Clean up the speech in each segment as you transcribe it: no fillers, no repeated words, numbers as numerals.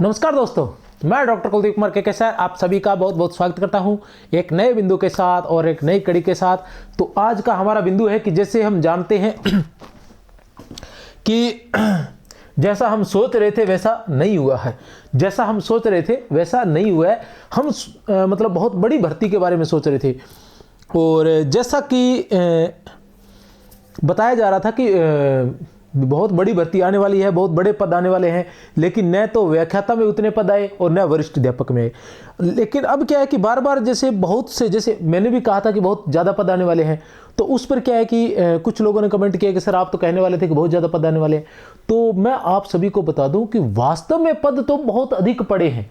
नमस्कार दोस्तों, मैं डॉक्टर कुलदीप कुमार के साथ आप सभी का बहुत बहुत स्वागत करता हूं एक नए बिंदु के साथ और एक नई कड़ी के साथ। तो आज का हमारा बिंदु है कि जैसे हम जानते हैं कि जैसा हम सोच रहे थे वैसा नहीं हुआ है। जैसा हम सोच रहे थे वैसा नहीं हुआ है। हम मतलब बहुत बड़ी भर्ती के बारे में सोच रहे थे और जैसा कि बताया जा रहा था कि बहुत बड़ी भर्ती आने वाली है, बहुत बड़े पद आने वाले हैं, लेकिन न तो व्याख्याता में उतने पद आए और न वरिष्ठ अध्यापक में। लेकिन अब क्या है कि बार बार जैसे बहुत से, जैसे मैंने भी कहा था कि बहुत ज़्यादा पद आने वाले हैं, तो उस पर क्या है कि कुछ लोगों ने कमेंट किया कि सर आप तो कहने वाले थे कि बहुत ज़्यादा पद आने वाले हैं। तो मैं आप सभी को बता दूं कि वास्तव में पद तो बहुत अधिक पड़े हैं,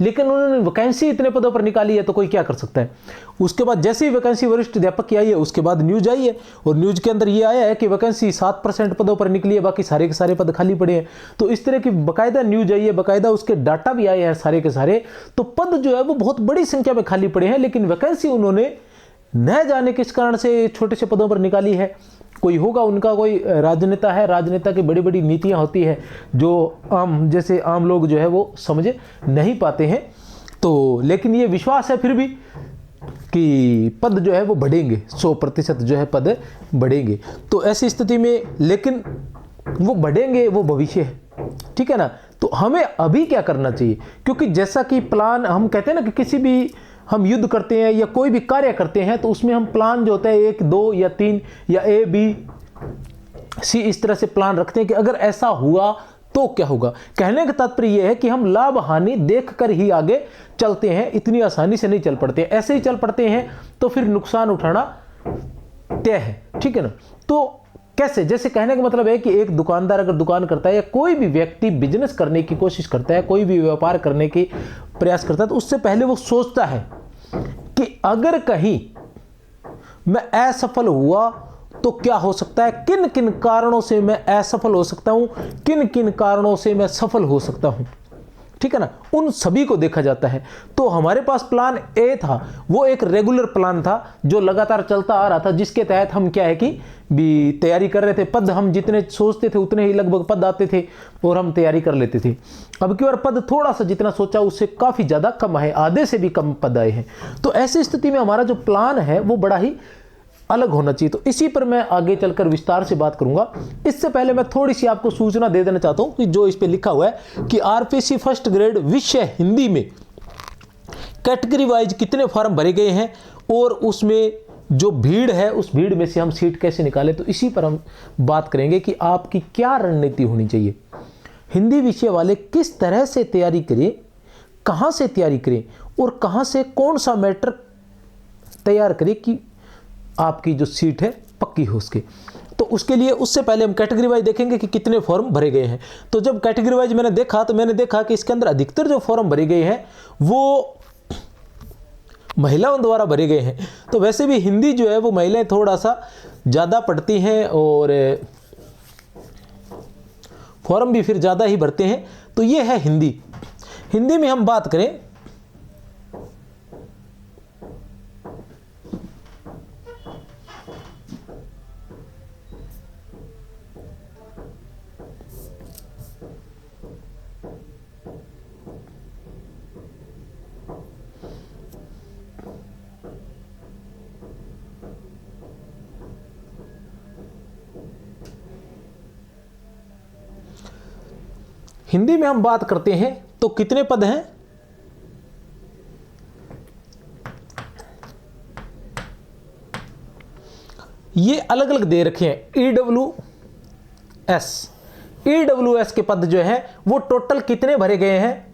लेकिन उन्होंने वैकेंसी इतने पदों पर निकाली है तो कोई क्या कर सकता है। उसके बाद जैसे ही वैकेंसी वरिष्ठ अध्यापक की आई है उसके बाद न्यूज आई है और न्यूज के अंदर ये आया है कि वैकेंसी 7% पदों पर निकली है, बाकी सारे के सारे पद खाली पड़े हैं। तो इस तरह की बाकायदा न्यूज आई है, बाकायदा उसके डाटा भी आए हैं सारे के सारे। तो पद जो है वो बहुत बड़ी संख्या में खाली पड़े हैं, लेकिन वैकेंसी उन्होंने न जाने किस कारण से छोटे से पदों पर निकाली है। कोई होगा, उनका कोई राजनेता है, राजनेता की बड़ी बड़ी नीतियां होती है जो जैसे आम लोग जो है वो समझ नहीं पाते हैं। तो लेकिन ये विश्वास है फिर भी कि पद जो है वो बढ़ेंगे, 100% जो है पद बढ़ेंगे। तो ऐसी स्थिति में, लेकिन वो बढ़ेंगे वो भविष्य है, ठीक है ना। तो हमें अभी क्या करना चाहिए, क्योंकि जैसा कि प्लान हम कहते हैं ना कि किसी भी हम युद्ध करते हैं या कोई भी कार्य करते हैं तो उसमें हम प्लान जो होता है 1, 2 या 3 या A, B, C इस तरह से प्लान रखते हैं कि अगर ऐसा हुआ तो क्या होगा। कहने का तात्पर्य यह है कि हम लाभ हानि देखकर ही आगे चलते हैं, इतनी आसानी से नहीं चल पड़ते। ऐसे ही चल पड़ते हैं तो फिर नुकसान उठाना तय है, ठीक है ना। तो कैसे, जैसे कहने का मतलब है कि एक दुकानदार अगर दुकान करता है या कोई भी व्यक्ति बिजनेस करने की कोशिश करता है, कोई भी व्यापार करने की प्रयास करता है, तो उससे पहले वो सोचता है कि अगर कहीं मैं असफल हुआ तो क्या हो सकता है, किन किन कारणों से मैं असफल हो सकता हूं, किन किन कारणों से मैं सफल हो सकता हूं, ठीक है ना। उन सभी को देखा जाता है। तो हमारे पास प्लान ए था, वो एक रेगुलर प्लान था जो लगातार चलता आ रहा था, जिसके तहत हम क्या है कि भी तैयारी कर रहे थे। पद हम जितने सोचते थे उतने ही लगभग पद आते थे और हम तैयारी कर लेते थे। अब की बार पद थोड़ा सा जितना सोचा उससे काफी ज्यादा कम है, आधे से भी कम पद आए हैं। तो ऐसी स्थिति में हमारा जो प्लान है वो बड़ा ही अलग होना चाहिए। तो इसी पर मैं आगे चलकर विस्तार से बात करूंगा। इससे पहले मैं थोड़ी सी आपको सूचना दे देना चाहता हूं कि जो इस पे लिखा हुआ है कि आरपीसी फर्स्ट ग्रेड विषय हिंदी में कैटेगरी वाइज कितने फॉर्म भरे गए हैं और उसमें जो भीड़ है उस भीड़ में से हम सीट कैसे निकालें। तो इसी पर हम बात करेंगे कि आपकी क्या रणनीति होनी चाहिए, हिंदी विषय वाले किस तरह से तैयारी करें, कहां से तैयारी करें और कहां से कौन सा मैटर तैयार करें कि आपकी जो सीट है पक्की हो उसके। तो उसके लिए उससे पहले हम कैटेगरी वाइज देखेंगे कि कितने फॉर्म भरे गए हैं। तो जब कैटेगरी वाइज मैंने देखा तो मैंने देखा कि इसके अंदर अधिकतर जो फॉर्म भरे गए हैं वो महिलाओं द्वारा भरे गए हैं। तो वैसे भी हिंदी जो है वो महिलाएं थोड़ा सा ज़्यादा पढ़ती हैं और फॉर्म भी फिर ज़्यादा ही भरते हैं। तो ये है हिंदी। हिंदी में हम बात करें हिंदी में हम बात करते हैं तो कितने पद हैं, ये अलग अलग दे रखे हैं। ईडब्ल्यूएस के पद जो है वो टोटल कितने भरे गए हैं,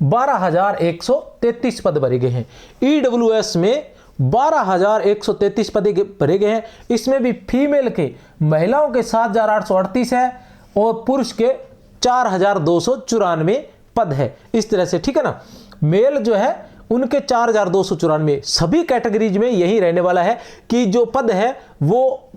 $12,133 पद भरे गए हैं। ईडब्ल्यूएस में 12,133 पद भरे गए हैं। इसमें भी फीमेल के, महिलाओं के 7,838 है और पुरुष के 4,294 पद है। इस तरह से, ठीक है ना। मेल जो है उनके 4,294। सभी कैटेगरीज में यही रहने वाला है कि जो पद है वो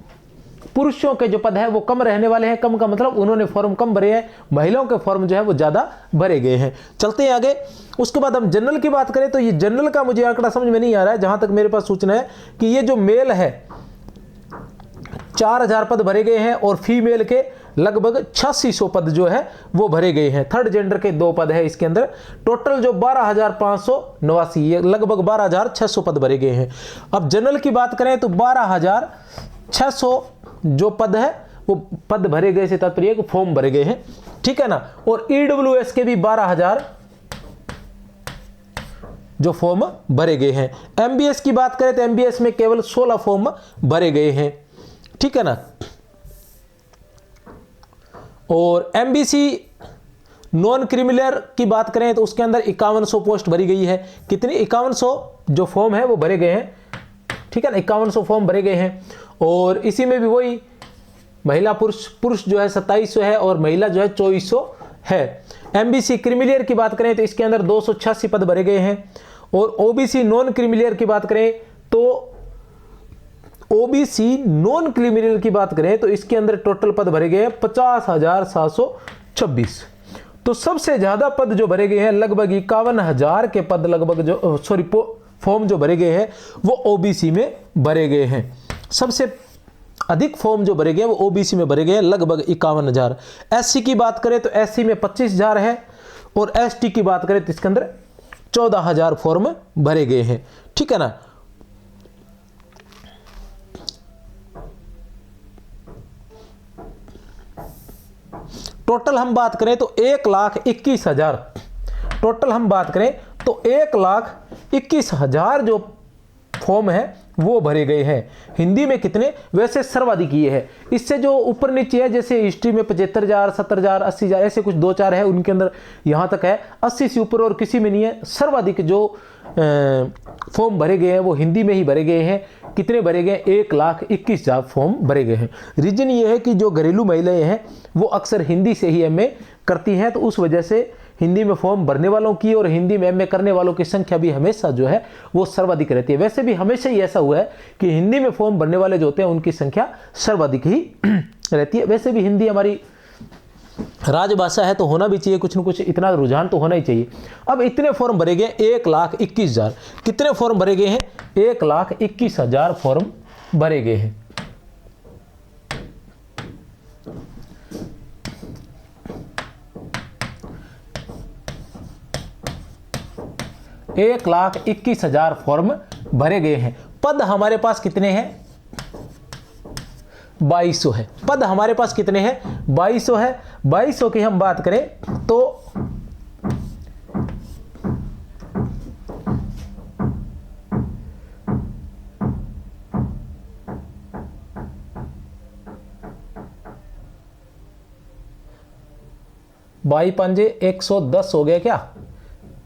पुरुषों के जो पद है वो कम रहने वाले हैं। कम का मतलब उन्होंने फॉर्म कम भरे हैं, महिलाओं के फॉर्म जो है वो ज़्यादा भरे गए हैं। चलते हैं आगे। उसके बाद हम जनरल की बात करें तो ये जनरल का मुझे आंकड़ा समझ में नहीं आ रहा है, जहाँ तक मेरे पास सूचना है कि ये जो मेल है 4000 पद भरे गए हैं और फीमेल के लगभग 8600 पद जो है वो भरे गए हैं। थर्ड जेंडर के 2 पद है इसके अंदर। टोटल जो 12589, ये लगभग 12600 पद भरे गए हैं। अब जनरल की बात करें तो 12600 जो पद है वो पद भरे गए से तात्पर्य फॉर्म भरे गए हैं, ठीक है ना। और ईडब्ल्यूएस के भी 12000 जो फॉर्म भरे गए हैं। एमबीएस की बात करें तो एमबीएस में केवल 16 फॉर्म भरे गए हैं, ठीक है ना। और एमबीसी नॉन क्रिमिनल की बात करें तो उसके अंदर 5100 पोस्ट भरी गई है। कितनी? 5100 जो फॉर्म है वो भरे गए हैं, ठीक है ना। 5100 फॉर्म भरे गए हैं। और इसी में भी वही महिला पुरुष जो है 2700 है और महिला जो है 2400 है। एमबीसी क्रिमिनल की बात करें तो इसके अंदर 286 पद भरे गए हैं। और ओबीसी नॉन क्रिमिनल की बात करें तो ओबीसी नॉन क्रिमिनल की बात करें तो इसके अंदर टोटल पद भरे गए हैं 50,726। तो सबसे ज्यादा पद जो भरे गए हैं लगभग 51,000 के पद लगभग जो फॉर्म जो भरे गए हैं वो ओबीसी में भरे गए हैं। सबसे अधिक फॉर्म जो भरे गए हैं वो ओबीसी में भरे गए हैं लगभग 51,000। एससी की बात करें तो एससी में 25,000 है और एसटी की बात करें तो इसके अंदर 14,000 फॉर्म भरे गए हैं, ठीक है ना। टोटल हम बात करें तो 1,21,000, टोटल हम बात करें तो 1,21,000 जो फॉर्म है वो भरे गए हैं। हिंदी में कितने? वैसे सर्वाधिक ये है। इससे जो ऊपर नीचे है जैसे हिस्ट्री में 75,000, 70,000, 80,000 ऐसे कुछ 2-4 है, उनके अंदर यहाँ तक है। 80 से ऊपर और किसी में नहीं है। सर्वाधिक जो फॉर्म भरे गए हैं वो हिंदी में ही भरे गए हैं। कितने भरे गए? 1,21,000 फॉर्म भरे गए हैं। रीजन ये है कि जो घरेलू महिलाएं हैं वो अक्सर हिंदी से ही एमए करती हैं, तो उस वजह से हिंदी में फॉर्म भरने वालों की और हिंदी में एमए करने वालों की संख्या भी हमेशा जो है वो सर्वाधिक रहती है। वैसे भी हमेशा ही ऐसा हुआ है कि हिंदी में फॉर्म भरने वाले जो होते हैं उनकी संख्या सर्वाधिक ही रहती है। वैसे भी हिंदी हमारी राजभाषा है तो होना भी चाहिए कुछ न कुछ, इतना रुझान तो होना ही चाहिए। अब इतने फॉर्म भरे गए 1,21,000। कितने फॉर्म भरे गए हैं? 1,21,000 फॉर्म भरे गए हैं। एक 1,21,000 फॉर्म भरे गए हैं। पद हमारे पास कितने हैं? 2200 है। पद हमारे पास कितने हैं? 2200 है। 2200 की हम बात करें तो बाई पंजे 110 हो गया क्या,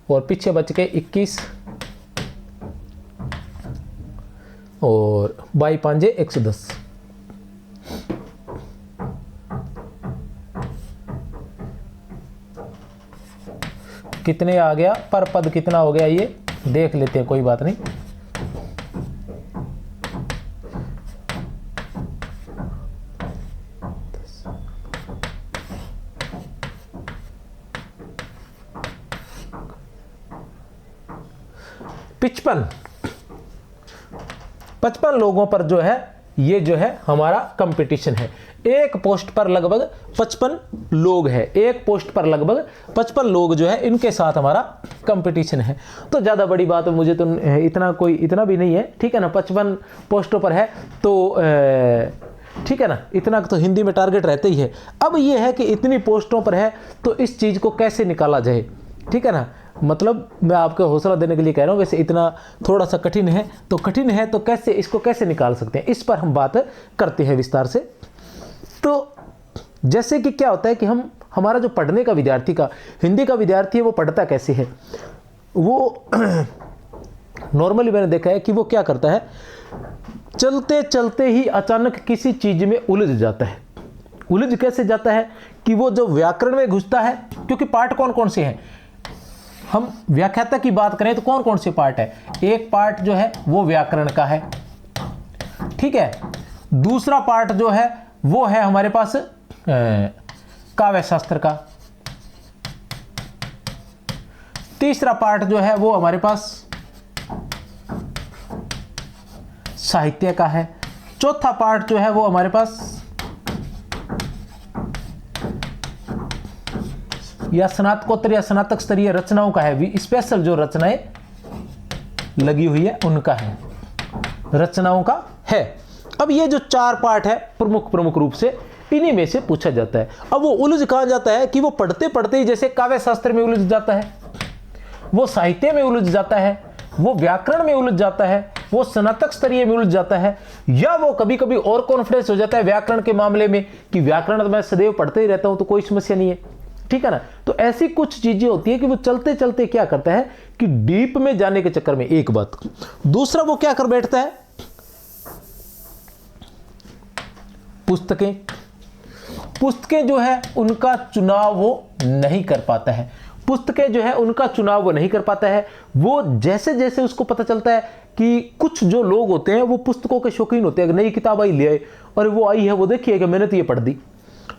और पीछे बच के 21 और बाई पंजे 110। कितने आ गया? पर पद कितना हो गया ये देख लेते हैं, कोई बात नहीं। पचपन लोगों पर जो है ये जो है हमारा कंपटीशन है। एक पोस्ट पर लगभग 55 लोग है। एक पोस्ट पर लगभग 55 लोग जो है इनके साथ हमारा कंपटीशन है। तो ज़्यादा बड़ी बात मुझे तो इतना भी नहीं है, ठीक है ना। 55 पोस्टों पर है तो ठीक है ना, इतना तो हिंदी में टारगेट रहते ही है। अब ये है कि इतनी पोस्टों पर है तो इस चीज़ को कैसे निकाला जाए, ठीक है ना। मतलब मैं आपको हौसला देने के लिए कह रहा हूँ, वैसे इतना थोड़ा सा कठिन है तो कैसे इसको कैसे निकाल सकते हैं, इस पर हम बात करते हैं विस्तार से। तो जैसे कि क्या होता है कि हमारा जो पढ़ने का विद्यार्थी का हिंदी का विद्यार्थी है वो पढ़ता कैसे है। वो नॉर्मली मैंने देखा है कि वो क्या करता है, चलते चलते ही अचानक किसी चीज़ में उलझ जाता है। उलझ कैसे जाता है कि वो जो व्याकरण में घुसता है, क्योंकि पार्ट कौन कौन से हैं, हम व्याख्याता की बात करें तो कौन कौन से पार्ट है। एक पार्ट जो है वो व्याकरण का है, ठीक है। दूसरा पार्ट जो है वो है हमारे पास काव्य शास्त्र का। तीसरा पार्ट जो है वो हमारे पास साहित्य का है। चौथा पार्ट जो है वो हमारे पास या स्नातकोत्तर या स्नातक स्तरीय रचनाओं का है, स्पेशल जो रचनाएं लगी हुई है उनका है, रचनाओं का है। अब ये जो 4 पार्ट है प्रमुख रूप से इन्हीं में से पूछा जाता है। अब वो उलझ कहाँ जाता है कि वो पढ़ते पढ़ते ही जैसे काव्य शास्त्र में उलझ जाता है, वो साहित्य में उलझ जाता है, वो व्याकरण में उलझ जाता है, वो स्नातक स्तरीय में उलझ जाता है, या वो कभी कभी और कॉन्फिडेंस हो जाता है व्याकरण के मामले में कि व्याकरण तो मैं सदैव पढ़ते ही रहता हूं तो कोई समस्या नहीं है, ठीक है ना। तो ऐसी कुछ चीजें होती है कि वो चलते चलते क्या करता है कि डीप में जाने के चक्कर में एक बात, दूसरा वो क्या कर बैठता है, पुस्तकें जो है उनका चुनाव वो नहीं कर पाता है। पुस्तकें जो है उनका चुनाव वो नहीं कर पाता है। वो जैसे जैसे उसको पता चलता है कि कुछ जो लोग होते हैं वो पुस्तकों के शौकीन होते हैं, नई किताब आई ले आए, और वो आई है वो देखिए कि मैंने तो ये पढ़ दी,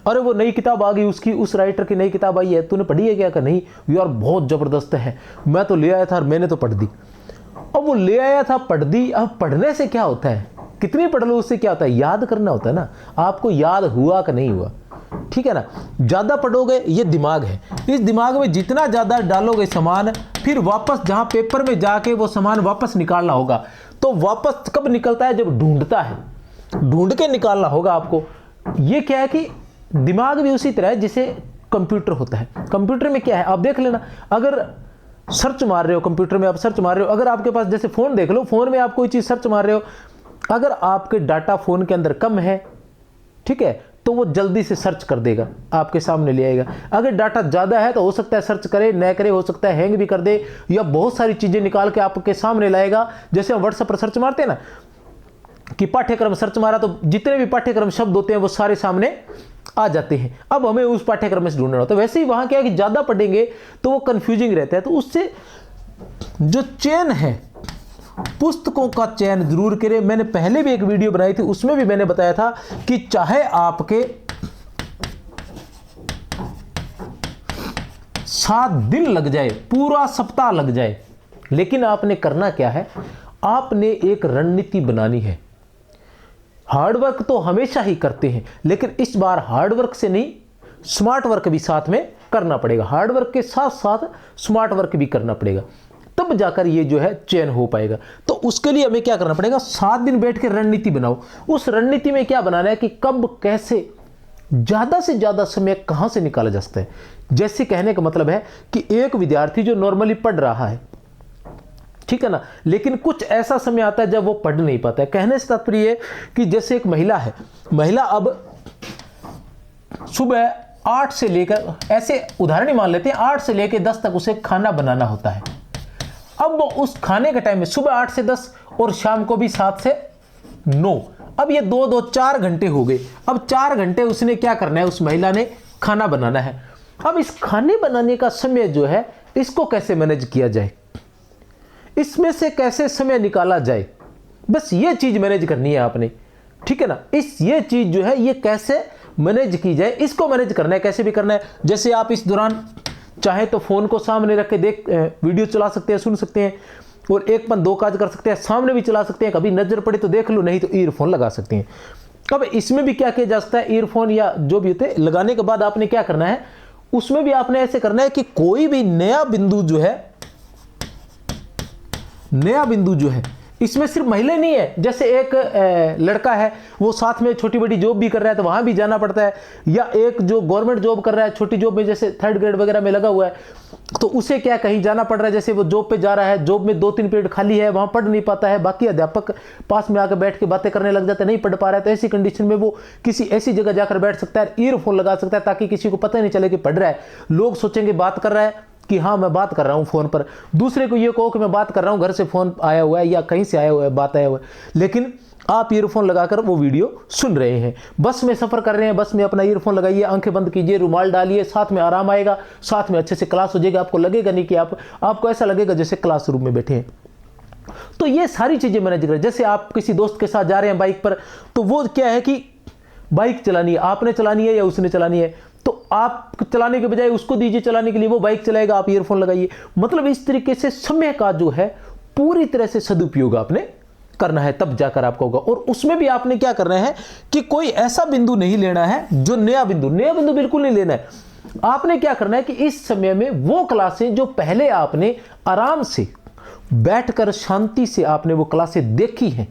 अरे वो नई किताब आ गई उसकी, उस राइटर की नई किताब आई है, तूने पढ़ी है क्या? नहीं यार बहुत जबरदस्त है, मैं तो ले आया था और मैंने तो पढ़ दी। अब वो ले आया था पढ़ दी, अब पढ़ने से क्या होता है, कितनी पढ़ लो उससे क्या होता है, याद करना होता है ना, आपको याद हुआ कि नहीं हुआ, ठीक है ना। ज्यादा पढ़ोगे, ये दिमाग है, इस दिमाग में जितना ज्यादा डालोगे सामान, फिर वापस जहां पेपर में जाके वो सामान वापस निकालना होगा, तो वापस कब निकलता है, जब ढूंढता है, ढूंढ के निकालना होगा आपको। ये क्या है कि दिमाग भी उसी तरह है जिसे कंप्यूटर होता है। कंप्यूटर में क्या है आप देख लेना, अगर सर्च मार रहे हो कंप्यूटर में, आप सर्च मार रहे हो, अगर आपके पास जैसे फोन देख लो, फोन में आप कोई चीज सर्च मार रहे हो, अगर आपके डाटा फोन के अंदर कम है, ठीक है, तो वो जल्दी से सर्च कर देगा, आपके सामने ले आएगा। अगर डाटा ज्यादा है तो हो सकता है सर्च करे न करे, हो सकता है हैंग भी कर दे, या बहुत सारी चीजें निकाल के आपके सामने लाएगा। जैसे हम व्हाट्सएप पर सर्च मारते हैं ना कि पाठ्यक्रम सर्च मारा, तो जितने भी पाठ्यक्रम शब्द होते हैं वो सारे सामने आ जाते हैं। अब हमें उस पाठ्यक्रम में से ढूंढना होता है। वैसे ही वहां क्या है कि ज्यादा पढ़ेंगे तो वो कंफ्यूजिंग रहता है, तो उससे जो चयन है, पुस्तकों का चयन जरूर करें। मैंने पहले भी एक वीडियो बनाई थी, उसमें भी मैंने बताया था कि चाहे आपके 7 दिन लग जाए, पूरा सप्ताह लग जाए, लेकिन आपने करना क्या है, आपने एक रणनीति बनानी है। हार्डवर्क तो हमेशा ही करते हैं, लेकिन इस बार हार्डवर्क से नहीं, स्मार्ट वर्क भी साथ में करना पड़ेगा। हार्डवर्क के साथ साथ स्मार्ट वर्क भी करना पड़ेगा, तब जाकर ये जो है चयन हो पाएगा। तो उसके लिए हमें क्या करना पड़ेगा, 7 दिन बैठ के रणनीति बनाओ। उस रणनीति में क्या बनाना है कि कब कैसे ज्यादा से ज्यादा समय कहां से निकाला जा सकता है। जैसे कहने का मतलब है कि एक विद्यार्थी जो नॉर्मली पढ़ रहा है, ठीक है ना, लेकिन कुछ ऐसा समय आता है जब वो पढ़ नहीं पाता है। कहने से तात्पर्य कि जैसे एक महिला है, महिला अब सुबह 8 से लेकर, ऐसे उदाहरण ही मान लेते हैं, 8 से लेकर 10 तक उसे खाना बनाना होता है। अब वो उस खाने के टाइम में सुबह 8 से 10 और शाम को भी 7 से 9, अब ये 4 घंटे हो गए। अब 4 घंटे उसने क्या करना है, उस महिला ने खाना बनाना है। अब इस खाने बनाने का समय जो है, इसको कैसे मैनेज किया जाए, इसमें से कैसे समय निकाला जाए, बस ये चीज मैनेज करनी है आपने, ठीक है ना। ये चीज जो है ये कैसे मैनेज की जाए, इसको मैनेज करना है, कैसे भी करना है। जैसे आप इस दौरान चाहे तो फोन को सामने रख के वीडियो चला सकते हैं, सुन सकते हैं, और एक पन दो काज कर सकते हैं, सामने भी चला सकते हैं, कभी नजर पड़े तो देख लो, नहीं तो ईयरफोन लगा सकते हैं। अब इसमें भी क्या किया जा सकता है, ईयरफोन या जो भी होते हैं, लगाने के बाद आपने क्या करना है, उसमें भी आपने ऐसे करना है कि कोई भी नया बिंदु जो है, इसमें सिर्फ महिला नहीं है। जैसे एक लड़का है, वो साथ में छोटी बड़ी जॉब भी कर रहा है तो वहां भी जाना पड़ता है, या एक जो गवर्नमेंट जॉब कर रहा है, छोटी जॉब में जैसे 3rd ग्रेड वगैरह में लगा हुआ है, तो उसे क्या कहीं जाना पड़ रहा है, जैसे वो जॉब पे जा रहा है, जॉब में 2-3 पीरियड खाली है, वहां पढ़ नहीं पाता है, बाकी अध्यापक पास में आकर बैठ के बातें करने लग जाते हैं, नहीं पढ़ पा रहा है, तो ऐसी कंडीशन में वो किसी ऐसी जगह जाकर बैठ सकता है, ईयरफोन लगा सकता है, ताकि किसी को पता नहीं चले कि पढ़ रहा है। लोग सोचेंगे बात कर रहा है कि हाँ मैं बात कर रहा हूँ फोन पर, दूसरे को ये कहो कि मैं बात कर रहा हूँ, घर से फोन आया हुआ है या कहीं से आया हुआ है, बात आया हुआ है, लेकिन आप ईयरफोन लगाकर वो वीडियो सुन रहे हैं। बस में सफर कर रहे हैं, बस में अपना ईयरफोन लगाइए, आंखें बंद कीजिए, रुमाल डालिए, साथ में आराम आएगा, साथ में अच्छे से क्लास हो जाएगा, आपको लगेगा नहीं कि आपको ऐसा लगेगा जैसे क्लासरूम में बैठे हैं। तो ये सारी चीजें मैंने जिक्र, जैसे आप किसी दोस्त के साथ जा रहे हैं बाइक पर, तो वो क्या है कि बाइक चलानी है, आपने चलानी है या उसने चलानी है, तो आप चलाने के बजाय उसको दीजिए चलाने के लिए, वो बाइक चलाएगा, आप ईयरफोन लगाइए। मतलब इस तरीके से समय का जो है पूरी तरह से सदुपयोग आपने करना है, तब जाकर आपका होगा। और उसमें भी आपने क्या करना है कि कोई ऐसा बिंदु नहीं लेना है जो नया बिंदु बिल्कुल नहीं लेना है। आपने क्या करना है कि इस समय में वो क्लासें जो पहले आपने आराम से बैठकर शांति से आपने वो क्लासें देखी हैं,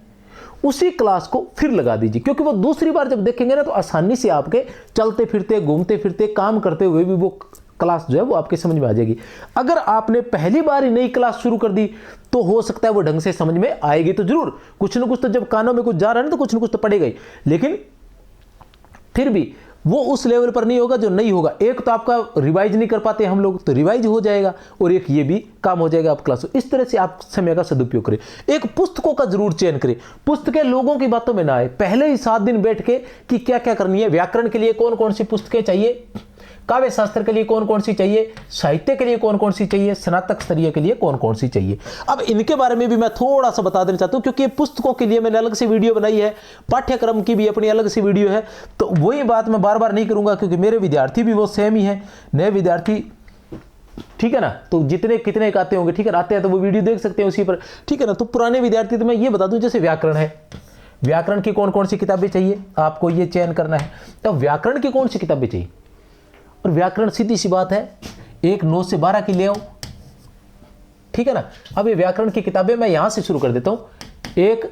उसी क्लास को फिर लगा दीजिए, क्योंकि वो दूसरी बार जब देखेंगे ना तो आसानी से आपके चलते फिरते, घूमते फिरते, काम करते हुए भी वो क्लास जो है वो आपके समझ में आ जाएगी। अगर आपने पहली बार ही नई क्लास शुरू कर दी तो हो सकता है वो ढंग से समझ में आएगी तो जरूर, कुछ ना कुछ तो जब कानों में कुछ जा रहा है ना तो कुछ ना कुछ तो पड़ेगा ही, लेकिन फिर भी वो उस लेवल पर नहीं होगा जो नहीं होगा। एक तो आपका रिवाइज नहीं कर पाते हम लोग, तो रिवाइज हो जाएगा, और एक ये भी काम हो जाएगा आप क्लास। इस तरह से आप समय का सदुपयोग करें। एक पुस्तकों का जरूर चयन करें, पुस्तकें लोगों की बातों में ना आए। पहले ही 7 दिन बैठ के कि क्या क्या करनी है, व्याकरण के लिए कौन कौन सी पुस्तकें चाहिए, काव्य शास्त्र के लिए कौन कौन सी चाहिए, साहित्य के लिए कौन कौन सी चाहिए, स्नातक स्तरीय के लिए कौन कौन सी चाहिए। अब इनके बारे में भी मैं थोड़ा सा बता देना चाहता हूं, क्योंकि पुस्तकों के लिए मैंने अलग से वीडियो बनाई है, पाठ्यक्रम की भी अपनी अलग से वीडियो है, तो वही बात मैं बार बार नहीं करूंगा, क्योंकि मेरे विद्यार्थी भी वो सेम ही है, नए विद्यार्थी, ठीक है ना। तो जितने कितने आते होंगे, ठीक है, आते हैं तो वो वीडियो देख सकते हैं उसी पर, ठीक है ना। तो पुराने विद्यार्थी तो मैं ये बता दूं, जैसे व्याकरण है, व्याकरण की कौन कौन सी किताबें चाहिए आपको ये चयन करना है। तो व्याकरण की कौन सी किताबें चाहिए, और व्याकरण सीधी सी बात है, एक 9 से 12 की ले आओ, ठीक है ना। अब ये व्याकरण की किताबें मैं यहां से शुरू कर देता हूं। एक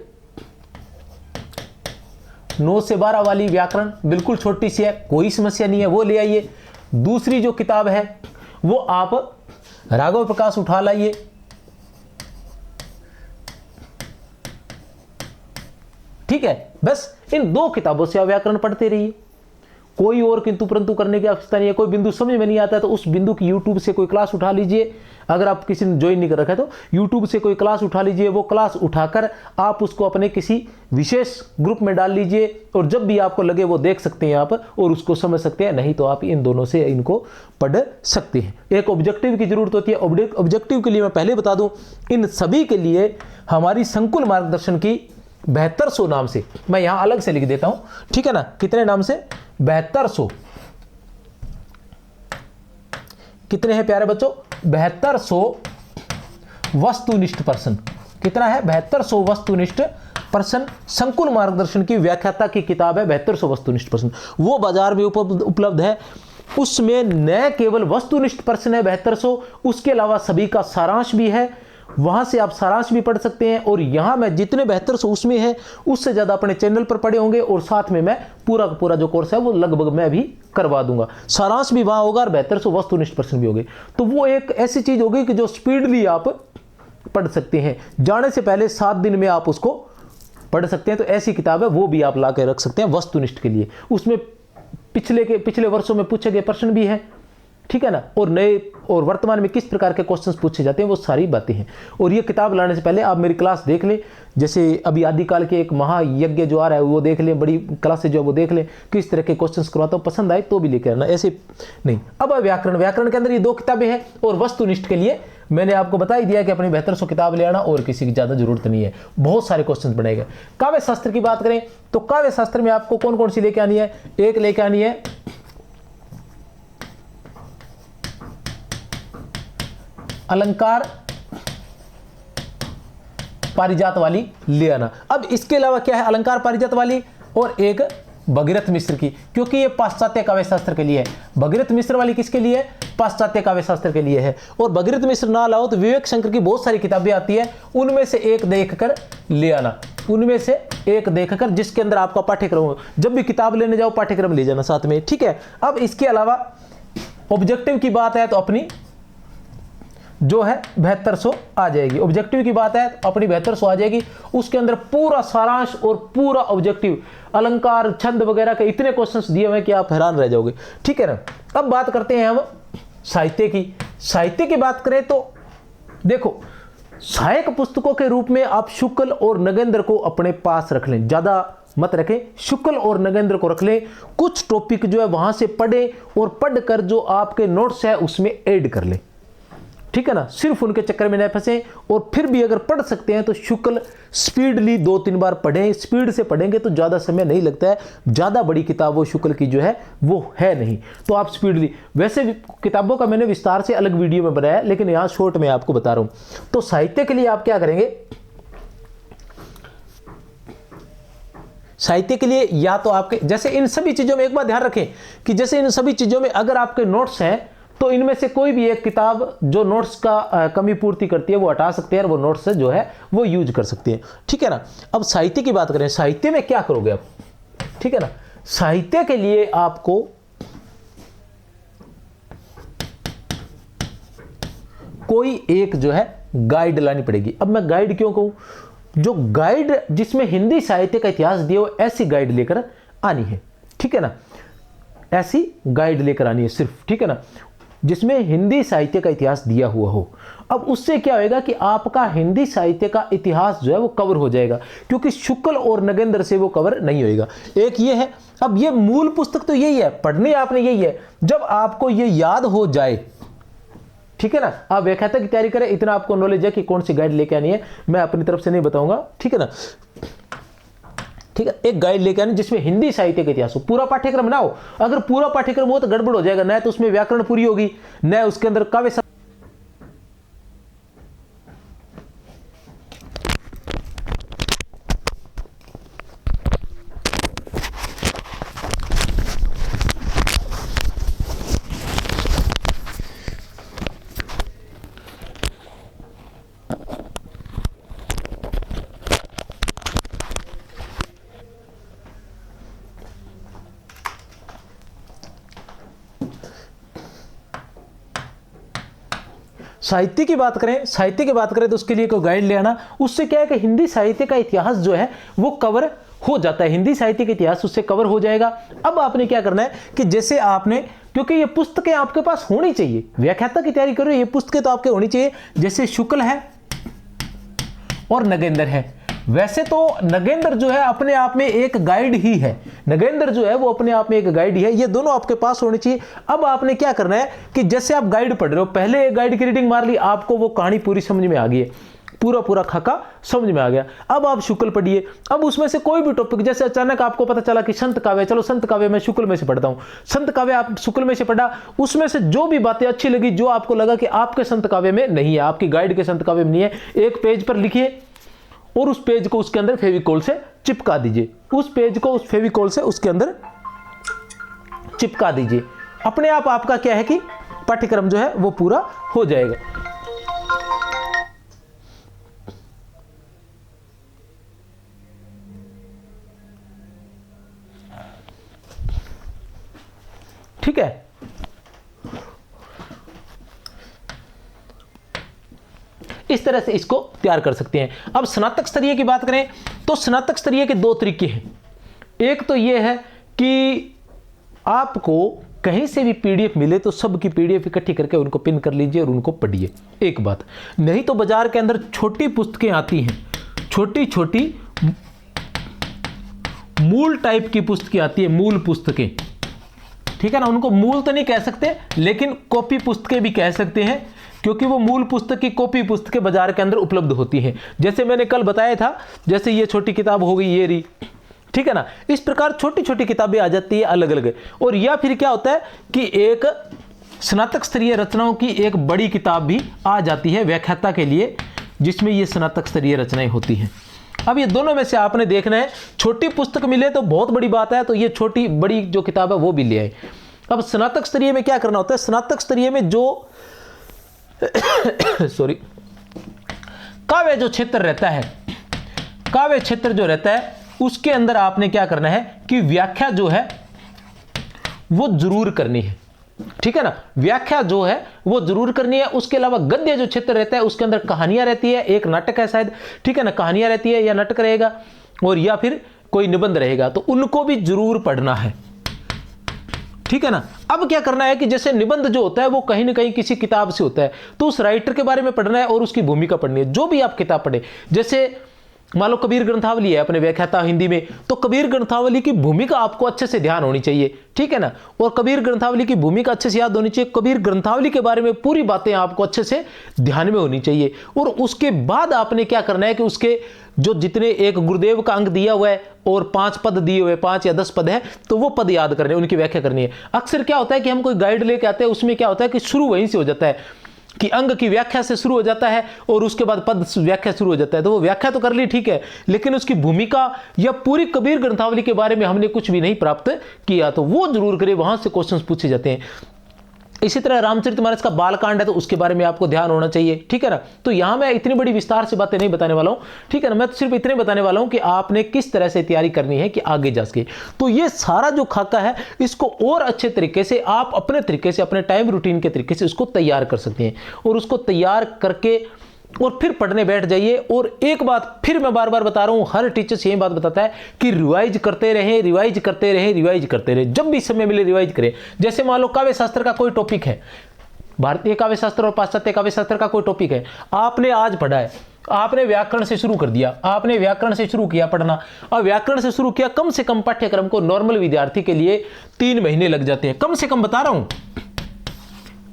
9 से 12 वाली व्याकरण बिल्कुल छोटी सी है, कोई समस्या नहीं है, वो ले आइए। दूसरी जो किताब है वो आप राघव प्रकाश उठा लाइए, ठीक है। बस इन 2 किताबों से आप व्याकरण पढ़ते रहिए, कोई और किंतु परंतु करने की आवश्यकता नहीं है। कोई बिंदु समझ में नहीं आता है तो उस बिंदु की यूट्यूब से कोई क्लास उठा लीजिए, अगर आप किसी ने ज्वाइन नहीं कर रखा है तो यूट्यूब से कोई क्लास उठा लीजिए, वो क्लास उठाकर आप उसको अपने किसी विशेष ग्रुप में डाल लीजिए, और जब भी आपको लगे वो देख सकते हैं आप और उसको समझ सकते हैं, नहीं तो आप इन दोनों से इनको पढ़ सकते हैं। एक ऑब्जेक्टिव की जरूरत होती है, ऑब्जेक्टिव के लिए मैं पहले बता दूं, इन सभी के लिए हमारी संकुल मार्गदर्शन की 7200 नाम से, मैं यहां अलग से लिख देता हूं, ठीक है ना। कितने नाम से, 7200, कितने हैं प्यारे बच्चों, 7200 वस्तुनिष्ठ प्रश्न। कितना है, 7200 वस्तुनिष्ठ प्रश्न। संकुल मार्गदर्शन की व्याख्याता की किताब है 7200 वस्तुनिष्ठ प्रश्न, वो बाजार में उपलब्ध है। उसमें न केवल वस्तुनिष्ठ प्रश्न है 7200, उसके अलावा सभी का सारांश भी है, वहां से आप सारांश भी पढ़ सकते हैं। और यहां मैं जितने 7200 उसमें है उससे ज्यादा अपने चैनल पर पढ़े होंगे, और साथ में मैं पूरा का पूरा जो कोर्स है वो लगभग मैं भी करवा दूंगा। सारांश भी वहां होगा और 7200 वस्तुनिष्ठ प्रश्न भी होंगे। तो वो एक ऐसी चीज होगी कि जो स्पीडली आप पढ़ सकते हैं, जाने से पहले 7 दिन में आप उसको पढ़ सकते हैं। तो ऐसी किताब है, वो भी आप ला के रख सकते हैं वस्तुनिष्ठ के लिए। उसमें पिछले वर्षों में पूछे गए प्रश्न भी हैं, ठीक है ना, और नए और वर्तमान में किस प्रकार के क्वेश्चंस पूछे जाते हैं वो सारी बातें हैं। और ये किताब लाने से पहले आप मेरी क्लास देख लें, जैसे अभी आदिकाल के एक महायज्ञ जो आ रहा है वो देख लें, बड़ी क्लासेज जो है वो देख लें, किस तरह के क्वेश्चंस करवाता हूँ, पसंद आए तो भी लेकर आना, ऐसे नहीं। अब व्याकरण के अंदर ये 2 किताबें हैं, और वस्तुनिष्ठ के लिए मैंने आपको बता ही दिया कि अपनी 7200 किताब ले आना, और किसी की ज्यादा जरूरत नहीं है, बहुत सारे क्वेश्चन बनाए गए। काव्य शास्त्र की बात करें तो काव्य शास्त्र में आपको कौन कौन सी लेके आनी है, एक लेके आनी है अलंकार पारिजात वाली ले आना। अब इसके अलावा क्या है, अलंकार पारिजात वाली और एक भगीरथ मिश्र की, क्योंकि ये पाश्चात्य काव्य शास्त्र के लिए है। भगीरथ मिश्र वाली किसके लिए है, पाश्चात्य काव्य शास्त्र के लिए है। और भगीरथ मिश्र ना लाओ तो विवेक शंकर की बहुत सारी किताबें आती है, उनमें से एक देखकर ले आना, उनमें से एक देखकर जिसके अंदर आपका पाठ्यक्रम हो। जब भी किताब लेने जाओ पाठ्यक्रम ले जाना साथ में, ठीक है। अब इसके अलावा ऑब्जेक्टिव की बात है तो अपनी जो है 7200 आ जाएगी। ऑब्जेक्टिव की बात है तो अपनी 7200 आ जाएगी, उसके अंदर पूरा सारांश और पूरा ऑब्जेक्टिव, अलंकार, छंद वगैरह के इतने क्वेश्चंस दिए हुए कि आप हैरान रह जाओगे, ठीक है ना। अब बात करते हैं हम साहित्य की। साहित्य की बात करें तो देखो, सहायक पुस्तकों के रूप में आप शुक्ल और नगेंद्र को अपने पास रख लें, ज्यादा मत रखें, शुक्ल और नगेंद्र को रख लें। कुछ टॉपिक जो है वहां से पढ़ें और पढ़कर जो आपके नोट्स है उसमें ऐड कर लें, ठीक है ना, सिर्फ उनके चक्कर में न फंसे। और फिर भी अगर पढ़ सकते हैं तो शुक्ल स्पीडली 2-3 बार पढ़ें। स्पीड से पढ़ेंगे तो ज़्यादा समय नहीं लगता है, ज़्यादा बड़ी किताब वो शुक्ल की जो है वो है नहीं, तो आप स्पीडली, वैसे भी किताबों का मैंने विस्तार से अलग वीडियो में बनाया, लेकिन यहाँ शॉर्ट में आपको बता रहा हूँ। तो साहित्य के लिए आप क्या करेंगे, साहित्य के लिए या तो आपके, जैसे इन सभी चीज़ों में एक बात ध्यान रखें कि जैसे इन सभी चीज़ों में अगर आपके नोट्स हैं तो इनमें से कोई भी एक किताब जो नोट्स का कमी पूर्ति करती है वो हटा सकते हैं, और वो नोट्स से जो है वो यूज कर सकते हैं, ठीक है ना। अब साहित्य की बात करें, साहित्य में क्या करोगे आप, ठीक है ना। साहित्य के लिए आपको कोई एक जो है गाइड लानी पड़ेगी। अब मैं गाइड क्यों कहूं, जो गाइड जिसमें हिंदी साहित्य का इतिहास दिया हो ऐसी गाइड लेकर आनी है, ठीक है ना, ऐसी गाइड लेकर आनी है सिर्फ, ठीक है ना, जिसमें हिंदी साहित्य का इतिहास दिया हुआ हो। अब उससे क्या होएगा कि आपका हिंदी साहित्य का इतिहास जो है वो कवर हो जाएगा, क्योंकि शुक्ल और नगेंद्र से वो कवर नहीं होएगा। एक ये है। अब ये मूल पुस्तक तो यही है, पढ़ने आपने यही है। जब आपको ये याद हो जाए, ठीक है ना, आप व्याख्याता की तैयारी करें, इतना आपको नॉलेज है कि कौन सी गाइड लेके आनी है, मैं अपनी तरफ से नहीं बताऊंगा, ठीक है ना। ठीक है, एक गाइड लेके आनी जिसमें हिंदी साहित्य का इतिहास हो। पूरा पाठ्यक्रम ना हो, अगर पूरा पाठ्यक्रम हो तो गड़बड़ हो जाएगा, न तो उसमें व्याकरण पूरी होगी, न उसके अंदर काव्य। साहित्य की बात करें, साहित्य की बात करें तो उसके लिए कोई गाइड ले आना। उससे क्या है कि हिंदी साहित्य का इतिहास जो है वो कवर हो जाता है, हिंदी साहित्य का इतिहास उससे कवर हो जाएगा। अब आपने क्या करना है कि जैसे आपने, क्योंकि ये पुस्तकें आपके पास होनी चाहिए, व्याख्याता की तैयारी करो, ये पुस्तकें तो आपके होनी चाहिए। जैसे शुक्ल है और नगेंद्र है, वैसे तो नगेंद्र जो है अपने आप में एक गाइड ही है, नगेंद्र जो है वो अपने आप में एक गाइड ही है, ये दोनों आपके पास होनी चाहिए। अब आपने क्या करना है कि जैसे आप गाइड पढ़ रहे हो, पहले एक गाइड की रीडिंग मार ली, आपको वो कहानी पूरी समझ में आ गई है, पूरा खाका समझ में आ गया। अब आप शुक्ल पढ़िए। अब उसमें से कोई भी टॉपिक, जैसे अचानक आपको पता चला कि संत काव्य, चलो संत काव्य मैं शुक्ल में से पढ़ता हूं, संत काव्य आप शुक्ल में से पढ़ा, उसमें से जो भी बातें अच्छी लगी, जो आपको लगा कि आपके संत काव्य में नहीं है, आपकी गाइड के संत काव्य में नहीं है, एक पेज पर लिखिए और उस पेज को उसके अंदर फेविकोल से चिपका दीजिए, उस पेज को उस फेविकोल से उसके अंदर चिपका दीजिए। अपने आप आपका क्या है कि पाठ्यक्रम जो है वो पूरा हो जाएगा। ठीक है, इस तरह से इसको तैयार कर सकते हैं। अब स्नातक स्तरीय की बात करें तो स्नातक स्तरीय के दो तरीके हैं। एक तो यह है कि आपको कहीं से भी पीडीएफ मिले तो सबकी पीडीएफ इकट्ठी करके उनको पिन कर लीजिए और उनको पढ़िए, एक बात। नहीं तो बाजार के अंदर छोटी पुस्तकें आती हैं, छोटी छोटी मूल टाइप की पुस्तकें आती है, मूल पुस्तकें, ठीक है ना, उनको मूल तो नहीं कह सकते लेकिन कॉपी पुस्तकें भी कह सकते हैं, क्योंकि वो मूल पुस्तक की कॉपी पुस्तकें बाजार के अंदर उपलब्ध होती हैं। जैसे मैंने कल बताया था, जैसे ये छोटी किताब हो गई ये रही, ठीक है ना, इस प्रकार छोटी छोटी किताबें आ जाती है अलग अलग। और या फिर क्या होता है कि एक स्नातक स्तरीय रचनाओं की एक बड़ी किताब भी आ जाती है व्याख्याता के लिए, जिसमें ये स्नातक स्तरीय रचनाएं होती हैं। अब ये दोनों में से आपने देखना है, छोटी पुस्तक मिले तो बहुत बड़ी बात है, तो ये छोटी बड़ी जो किताब है वो भी ले आए। अब स्नातक स्तरीय में क्या करना होता है, स्नातक स्तरीय में जो सॉरी काव्य जो क्षेत्र रहता है, काव्य क्षेत्र जो रहता है उसके अंदर आपने क्या करना है कि व्याख्या जो है वो जरूर करनी है, ठीक है ना, व्याख्या जो है वो जरूर करनी है। उसके अलावा गद्य जो क्षेत्र रहता है उसके अंदर कहानियां रहती है, एक नाटक है शायद, ठीक है ना, कहानियां रहती है या नाटक रहेगा और या फिर कोई निबंध रहेगा, तो उनको भी जरूर पढ़ना है, ठीक है ना। अब क्या करना है कि जैसे निबंध जो होता है वो कहीं ना कहीं किसी किताब से होता है, तो उस राइटर के बारे में पढ़ना है और उसकी भूमिका पढ़नी है। जो भी आप किताब पढ़े, जैसे मान लो कबीर ग्रंथावली है अपने व्याख्याता हिंदी में, तो कबीर ग्रंथावली की भूमिका आपको अच्छे से ध्यान होनी चाहिए, ठीक है ना। और कबीर ग्रंथावली की भूमिका अच्छे से याद होनी चाहिए। कबीर ग्रंथावली के बारे में पूरी बातें आपको अच्छे से ध्यान में होनी चाहिए। और उसके बाद आपने क्या करना है कि उसके जो जितने एक गुरुदेव का अंग दिया हुआ है और 5 पद दिए हुए, 5 या 10 पद है, तो वो पद याद करने, उनकी व्याख्या करनी है। अक्सर क्या होता है कि हम कोई गाइड लेके आते हैं, उसमें क्या होता है कि शुरू वहीं से हो जाता है कि अंग की व्याख्या से शुरू हो जाता है और उसके बाद पद व्याख्या शुरू हो जाता है। तो वो व्याख्या तो कर ली, ठीक है, लेकिन उसकी भूमिका या पूरी कबीर ग्रंथावली के बारे में हमने कुछ भी नहीं प्राप्त किया, तो वो जरूर करें, वहां से क्वेश्चंस पूछे जाते हैं। इसी तरह रामचरितमानस का बालकांड है, तो उसके बारे में आपको ध्यान होना चाहिए, ठीक है ना। तो यहां मैं इतनी बड़ी विस्तार से बातें नहीं बताने वाला हूं, ठीक है ना। मैं तो सिर्फ इतने बताने वाला हूं कि आपने किस तरह से तैयारी करनी है कि आगे जा सके। तो ये सारा जो खाका है, इसको और अच्छे तरीके से आप अपने तरीके से, अपने टाइम रूटीन के तरीके से उसको तैयार कर सकते हैं। और उसको तैयार करके और फिर पढ़ने बैठ जाइए। और एक बात फिर मैं बार बार बता रहा हूं, हर टीचर यही बात बताता है कि रिवाइज करते रहें, रिवाइज करते रहें, रिवाइज करते रहें। जब भी समय मिले रिवाइज करें। जैसे मान लो काव्य शास्त्र का कोई टॉपिक है, भारतीय काव्य शास्त्र और पाश्चात्य काव्य शास्त्र का कोई टॉपिक है, आपने आज पढ़ा है, आपने व्याकरण से शुरू कर दिया, आपने व्याकरण से शुरू किया पढ़ना, और व्याकरण से शुरू किया, कम से कम पाठ्यक्रम को नॉर्मल विद्यार्थी के लिए 3 महीने लग जाते हैं, कम से कम बता रहा हूं,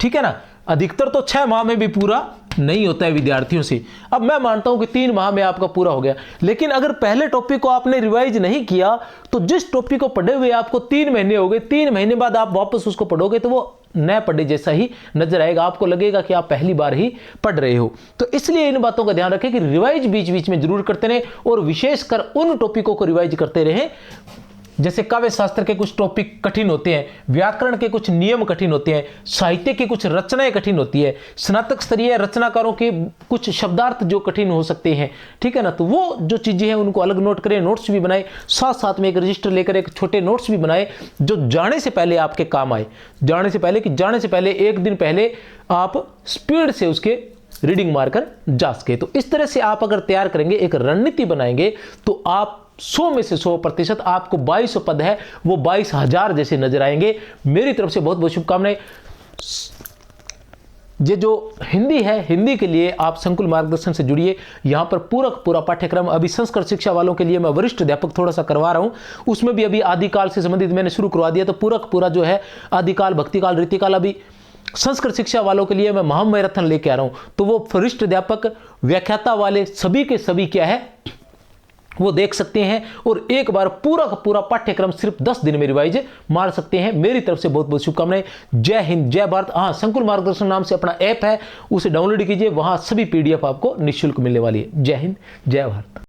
ठीक है ना। अधिकतर तो 6 माह में भी पूरा नहीं होता है विद्यार्थियों से। अब मैं मानता हूं कि 3 माह में आपका पूरा हो गया, लेकिन अगर पहले टॉपिक को आपने रिवाइज नहीं किया, तो जिस टॉपिक को पढ़े हुए आपको 3 महीने हो गए, 3 महीने बाद आप वापस उसको पढ़ोगे तो वो नए पढ़े जैसा ही नजर आएगा, आपको लगेगा कि आप पहली बार ही पढ़ रहे हो। तो इसलिए इन बातों का ध्यान रखें कि रिवाइज बीच बीच में जरूर करते रहें, और विशेषकर उन टॉपिकों को रिवाइज करते रहें। जैसे काव्य शास्त्र के कुछ टॉपिक कठिन होते हैं, व्याकरण के कुछ नियम कठिन होते हैं, साहित्य की कुछ रचनाएं कठिन होती है, स्नातक स्तरीय रचनाकारों के कुछ शब्दार्थ जो कठिन हो सकते हैं, ठीक है ना। तो वो जो चीजें हैं उनको अलग नोट करें, नोट्स भी बनाए, साथ साथ में एक रजिस्टर लेकर एक छोटे नोट्स भी बनाए जो जाने से पहले आपके काम आए। जाने से पहले 1 दिन पहले आप स्पीड से उसके रीडिंग मारकर जा सके। तो इस तरह से आप अगर तैयार करेंगे, एक रणनीति बनाएंगे, तो आप 100 में से 100% आपको 22 पद है वो 22,000 जैसे नजर आएंगे। मेरी तरफ से बहुत बहुत शुभकामनाएं। ये जो हिंदी है, हिंदी के लिए आप संकुल मार्गदर्शन से जुड़िए। यहाँ पर पूरा पाठ्यक्रम अभी संस्कृत शिक्षा वालों के लिए मैं वरिष्ठ अध्यापक थोड़ा सा करवा रहा हूँ, उसमें भी अभी आदिकाल से संबंधित मैंने शुरू करवा दिया। तो पूरा जो है आदिकाल, भक्तिकाल, रीतिकाल, अभी संस्कृत शिक्षा वालों के लिए मैं महामैराथन लेके आ रहा हूँ। तो वो वरिष्ठ अध्यापक, व्याख्याता वाले सभी के सभी क्या है वो देख सकते हैं, और एक बार पूरा पाठ्यक्रम सिर्फ 10 दिन में रिवाइज मार सकते हैं। मेरी तरफ से बहुत बहुत शुभकामनाएं। जय हिंद, जय भारत। हाँ, संकुल मार्गदर्शन नाम से अपना ऐप है, उसे डाउनलोड कीजिए, वहां सभी PDF आपको निःशुल्क मिलने वाली है। जय हिंद, जय भारत।